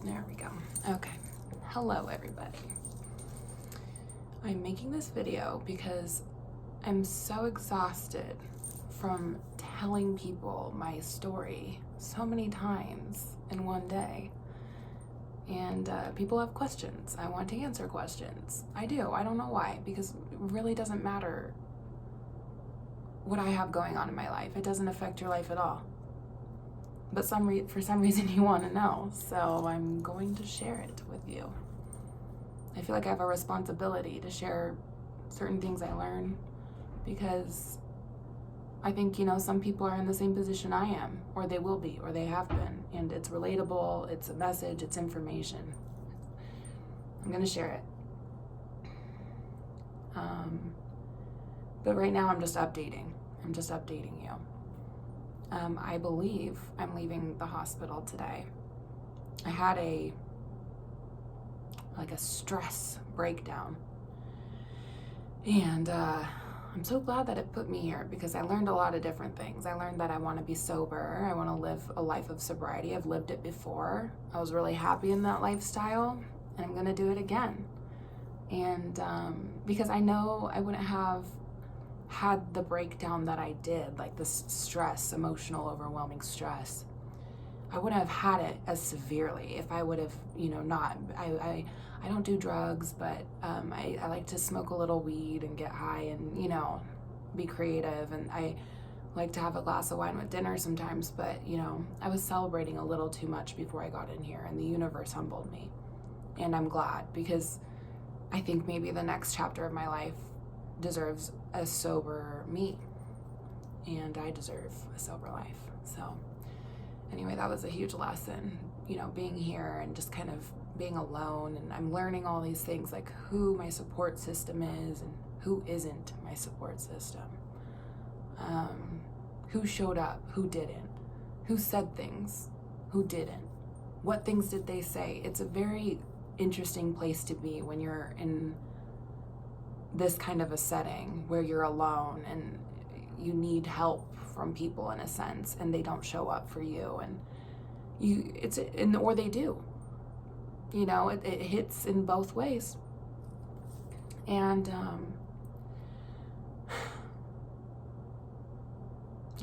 There we go. Okay. Hello, everybody. I'm making this video because I'm so exhausted from telling people my story so many times in one day. And people have questions. I want to answer questions. I do. I don't know why, because it really doesn't matter what I have going on in my life. It doesn't affect your life at all. But for some reason you want to know, so I'm going to share it with you. I feel like I have a responsibility to share certain things I learn, because I think, some people are in the same position I am, or they will be, or they have been, and it's relatable, it's a message, it's information. I'm going to share it. But right now I'm just updating you. I believe I'm leaving the hospital today. I had a stress breakdown. And I'm so glad that it put me here, because I learned a lot of different things. I learned that I want to be sober. I want to live a life of sobriety. I've lived it before. I was really happy in that lifestyle, and I'm going to do it again. And because I know I wouldn't have had the breakdown that I did, like this stress, emotional, overwhelming stress. I wouldn't have had it as severely if I would have, not, I don't do drugs, but I like to smoke a little weed and get high and, be creative. And I like to have a glass of wine with dinner sometimes, but, I was celebrating a little too much before I got in here, and the universe humbled me. And I'm glad, because I think maybe the next chapter of my life deserves a sober me, and I deserve a sober life. So anyway, that was a huge lesson, being here and just kind of being alone. And I'm learning all these things, like who my support system is and who isn't my support system. Who showed up, who didn't, who said things, who didn't, what things did they say. It's a very interesting place to be when you're in this kind of a setting where you're alone and you need help from people, in a sense, and they don't show up for you, or they do. It hits in both ways. And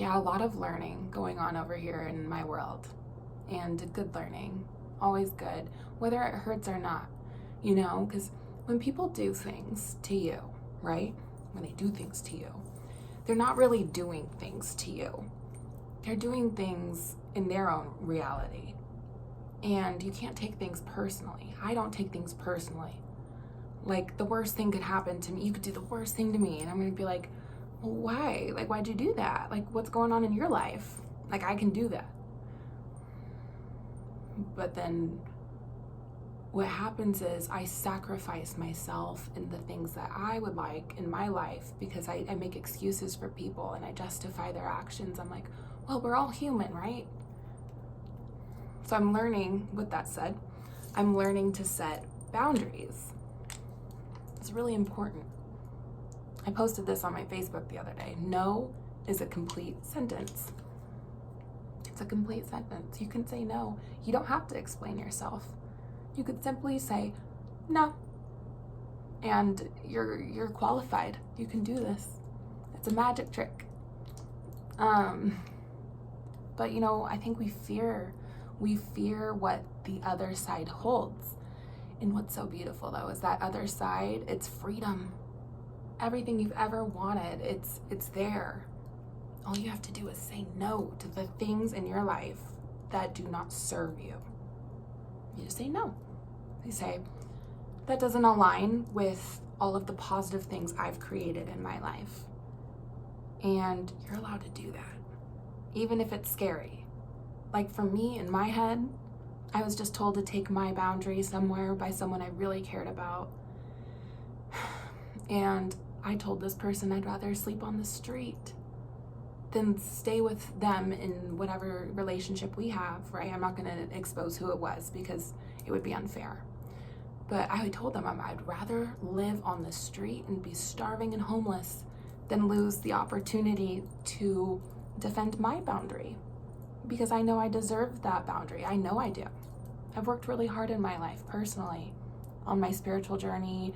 a lot of learning going on over here in my world, and good learning, always good, whether it hurts or not, because when people do things to you, right? When they do things to you, they're not really doing things to you. They're doing things in their own reality. And you can't take things personally. I don't take things personally. Like, the worst thing could happen to me. You could do the worst thing to me, and I'm going to be like, well, why? Like, why'd you do that? Like, what's going on in your life? Like, I can do that. But then what happens is I sacrifice myself in the things that I would like in my life, because I make excuses for people and I justify their actions. I'm like, well, we're all human, right? So I'm learning, with that said, I'm learning to set boundaries. It's really important. I posted this on my Facebook the other day. No is a complete sentence. It's a complete sentence. You can say no. You don't have to explain yourself. You could simply say no, and you're qualified. You can do this. It's a magic trick. But I think we fear what the other side holds. And what's so beautiful, though, is that other side, it's freedom. Everything you've ever wanted, it's there. All you have to do is say no to the things in your life that do not serve you. You just say no. You say, that doesn't align with all of the positive things I've created in my life. And you're allowed to do that, even if it's scary. Like, for me, in my head, I was just told to take my boundary somewhere by someone I really cared about. And I told this person I'd rather sleep on the street than stay with them in whatever relationship we have, right? I'm not going to expose who it was, because it would be unfair. But I told them I'd rather live on the street and be starving and homeless than lose the opportunity to defend my boundary, because I know I deserve that boundary. I know I do. I've worked really hard in my life personally, on my spiritual journey,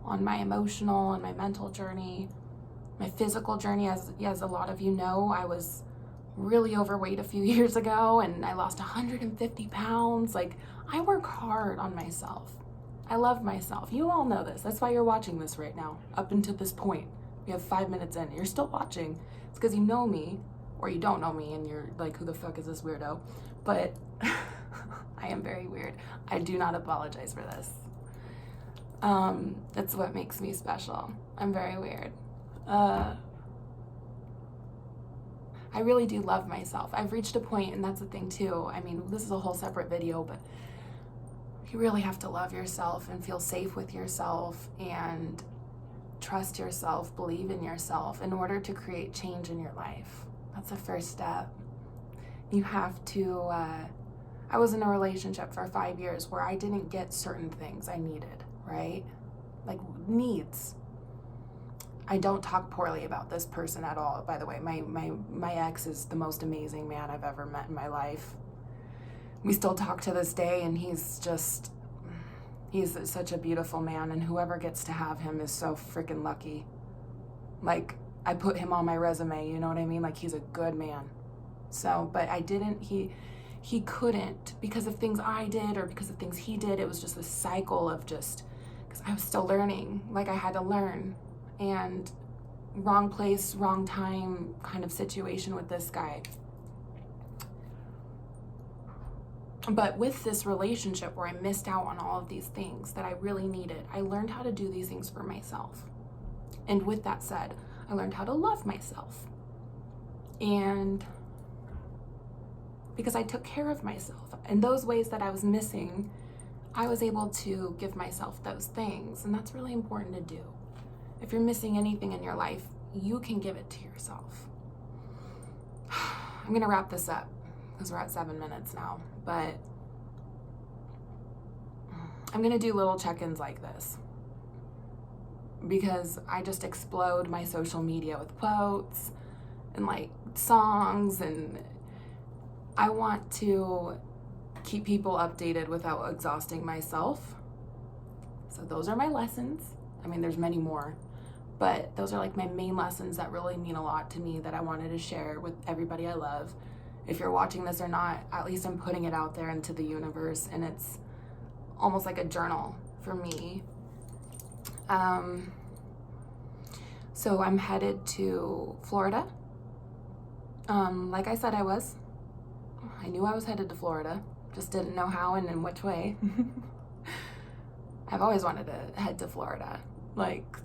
on my emotional and my mental journey, my physical journey. As a lot of you know, I was really overweight a few years ago and I lost 150 pounds. Like, I work hard on myself. I love myself. You all know this. That's why you're watching this right now, up until this point. We have 5 minutes in. You're still watching. It's because you know me, or you don't know me, and you're like, who the fuck is this weirdo? But I am very weird. I do not apologize for this. That's what makes me special. I'm very weird. I really do love myself. I've reached a point, and that's the thing too. I mean, this is a whole separate video, but you really have to love yourself and feel safe with yourself and trust yourself, believe in yourself in order to create change in your life. That's the first step. You have to, I was in a relationship for 5 years where I didn't get certain things I needed, right? Like needs. I don't talk poorly about this person at all, by the way. My ex is the most amazing man I've ever met in my life. We still talk to this day, and he's such a beautiful man, and whoever gets to have him is so freaking lucky. Like, I put him on my resume, you know what I mean? Like, he's a good man. So, but he couldn't, because of things I did or because of things he did. It was just a cycle of just, because I was still learning, like I had to learn. And wrong place, wrong time kind of situation with this guy. But with this relationship where I missed out on all of these things that I really needed, I learned how to do these things for myself. And with that said, I learned how to love myself. And because I took care of myself, and those ways that I was missing, I was able to give myself those things. And that's really important to do. If you're missing anything in your life, you can give it to yourself. I'm gonna wrap this up because we're at 7 minutes now, but I'm gonna do little check-ins like this because I just explode my social media with quotes and like songs, and I want to keep people updated without exhausting myself. So those are my lessons. I mean, there's many more, but those are like my main lessons that really mean a lot to me that I wanted to share with everybody I love. If you're watching this or not, at least I'm putting it out there into the universe, and it's almost like a journal for me. So I'm headed to Florida. Like I said, I knew I was headed to Florida, just didn't know how and in which way. I've always wanted to head to Florida.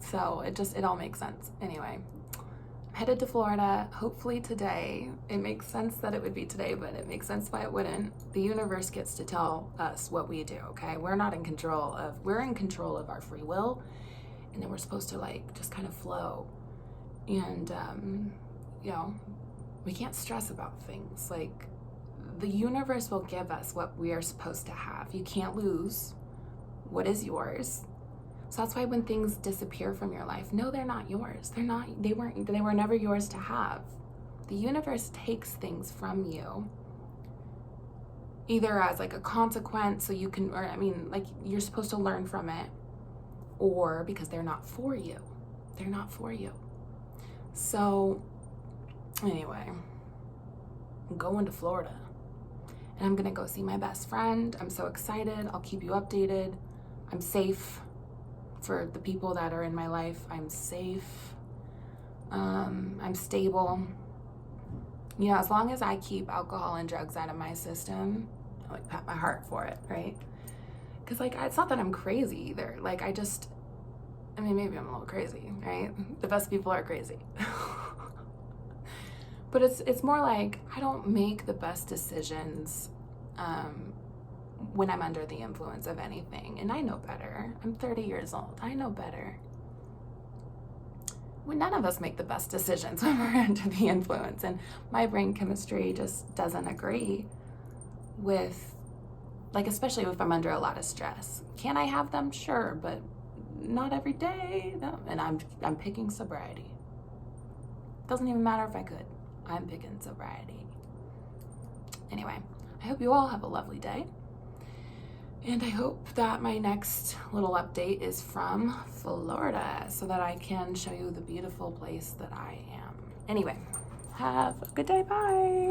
So it all makes sense. Anyway, I'm headed to Florida, hopefully today. It makes sense that it would be today, but it makes sense why it wouldn't. The universe gets to tell us what we do, okay? We're in control of our free will, and then we're supposed to just kind of flow. And, we can't stress about things. The universe will give us what we are supposed to have. You can't lose what is yours. So that's why when things disappear from your life, no, they're not yours. They were never yours to have. The universe takes things from you, either as a consequence, so you can, you're supposed to learn from it, or because they're not for you. They're not for you. So anyway, I'm going to Florida, and I'm gonna go see my best friend. I'm so excited. I'll keep you updated. I'm safe. For the people that are in my life, I'm safe. I'm stable. As long as I keep alcohol and drugs out of my system, I pat my heart for it, right? Because it's not that I'm crazy either. Maybe I'm a little crazy, right? The best people are crazy. But it's more like I don't make the best decisions when I'm under the influence of anything. And I know better. I'm 30 years old. I know better. None of us make the best decisions when we're under the influence. And my brain chemistry just doesn't agree with, especially if I'm under a lot of stress. Can I have them? Sure, but not every day. No. And I'm picking sobriety. Doesn't even matter if I could. I'm picking sobriety. Anyway, I hope you all have a lovely day. And I hope that my next little update is from Florida so that I can show you the beautiful place that I am. Anyway, have a good day. Bye.